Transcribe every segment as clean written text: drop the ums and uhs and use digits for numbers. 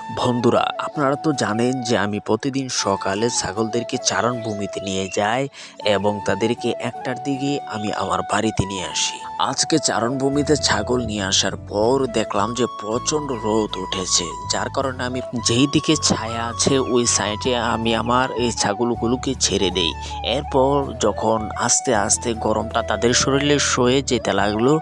বন্ধুরা, আপনারা তো জানেন যে আমি প্রতিদিন সকালে ছাগলদেরকে চারণভূমিতে নিয়ে যাই এবং তাদেরকে একটার দিকে আমি আমার বাড়িতে নিয়ে আসি। আজকে চারণভূমিতে ছাগল নিয়ে আসার পর দেখলাম যে প্রচণ্ড রোদ উঠেছে, যার কারণে আমি যেই দিকে ছায়া আছে ওই সাইডে আমি আমার এই ছাগলগুলোকে ছেড়ে দেই। এরপর যখন আস্তে আস্তে গরমটা তাদের শরীরে সয়ে যেতে লাগলো,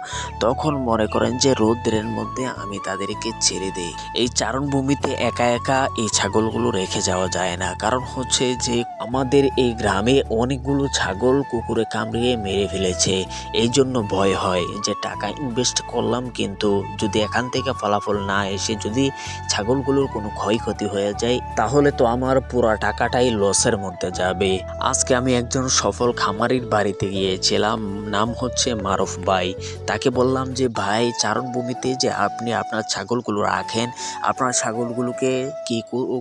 তখন মনে করেন যে রোদ্রের মধ্যে আমি তাদেরকে ছেড়ে দেই। এই চারণভূমিতে একা একা এই ছাগলগুলো রেখে যাওয়া যায় না, কারণ হচ্ছে যে আমাদের এই গ্রামে অনেকগুলো ছাগল কুকুরে কামড়িয়ে মেরে ফেলেছে। এই জন্য ভয় হয় যে টাকা ইনভেস্ট করলাম, কিন্তু যদি এখান থেকে ফলাফল না এসে যদি ছাগলগুলোর কোনো ক্ষয়ক্ষতি হয়ে যায় তাহলে তো আমার পুরো টাকাটাই লসের মধ্যে যাবে। আজকে আমি একজন সফল খামারির বাড়িতে গিয়েছিলাম, নাম হচ্ছে মারুফ ভাই। তাকে বললাম যে ভাই, চারণভূমিতে যে আপনি আপনার ছাগলগুলো রাখেন, আপনার ছাগলগুলোকে কি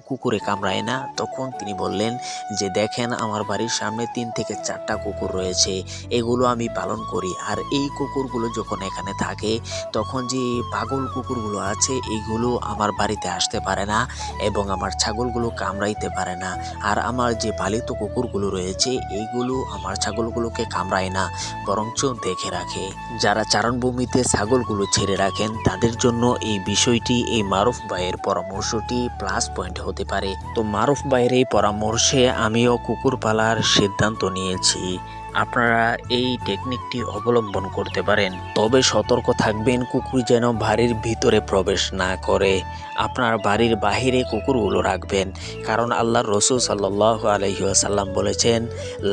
কুকুরে কামড়ায় না? তখন তিনি বললেন যে দেখেন, আমার বাড়ির সামনে 3 থেকে 4টা কুকুর রয়েছে, এগুলো আমি পালন করি। আর এই কুকুরগুলো যখন এখানে থাকে তখন যে পাগল কুকুরগুলো আছে এইগুলো আমার বাড়িতে আসতে পারে না এবং আমার ছাগলগুলো কামড়াইতে পারে না। আর আমার যে পালিত কুকুরগুলো রয়েছে এইগুলো আমার ছাগলগুলোকে কামড়ায় না, বরঞ্চ দেখে রাখে। যারা চারণভূমিতে ছাগলগুলো ছেড়ে রাখেন তাদের জন্য এই বিষয়টি, এই মারুফ ভাইয়ের পরামর্শটি প্লাস পয়েন্ট হতে পারে। তো মারুফ ভাইয়ের এই পরামর্শে আমিও কুকুর পালার সিদ্ধান্ত নিয়েছি। আপনারা এই টেকনিকটি অবলম্বন করতে পারেন, তবে সতর্ক থাকবেন কুকুর যেন বাড়ির ভিতরে প্রবেশ না করে। আপনার বাড়ির বাহিরে কুকুরগুলো রাখবেন, কারণ আল্লাহর রাসূল সাল্লাল্লাহু আলাইহি ওয়াসাল্লাম বলেছেন,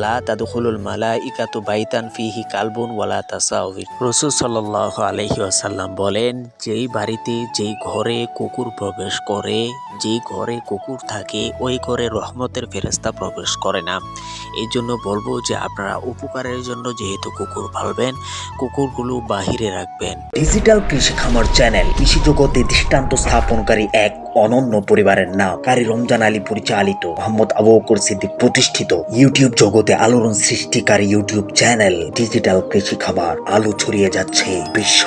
লা তাদখুলুল মালাইকাতু বাইতান ফিহি কালবুন ওয়ালা তাসাউবির। রাসূল সাল্লাল্লাহু আলাইহি ওয়াসাল্লাম বলেন, যেই বাড়িতে যেই ঘরে কুকুর প্রবেশ করে, যেই ঘরে কুকুর থাকে ওই ঘরে রহমতের ফেরেশতা প্রবেশ করে না। এই জন্য বলবো যে আপনারা উপকারের জন্য যেহেতু কুকুর পালবেন, কুকুরগুলো বাহিরে রাখবেন। ডিজিটাল কৃষি খামার চ্যানেল কৃষি জগতে দৃষ্টান্ত স্থাপনকারী এক অনন্য পরিবারের নাম কারি রমজান আলী পরিচালিত, মোহাম্মদ আবু বকর সিদ্দিক প্রতিষ্ঠিত ইউটিউব জগতে আলোড়ন সৃষ্টিকারী ইউটিউব চ্যানেল ডিজিটাল কৃষি খামার আলো ছড়িয়ে যাচ্ছে বিশ্ব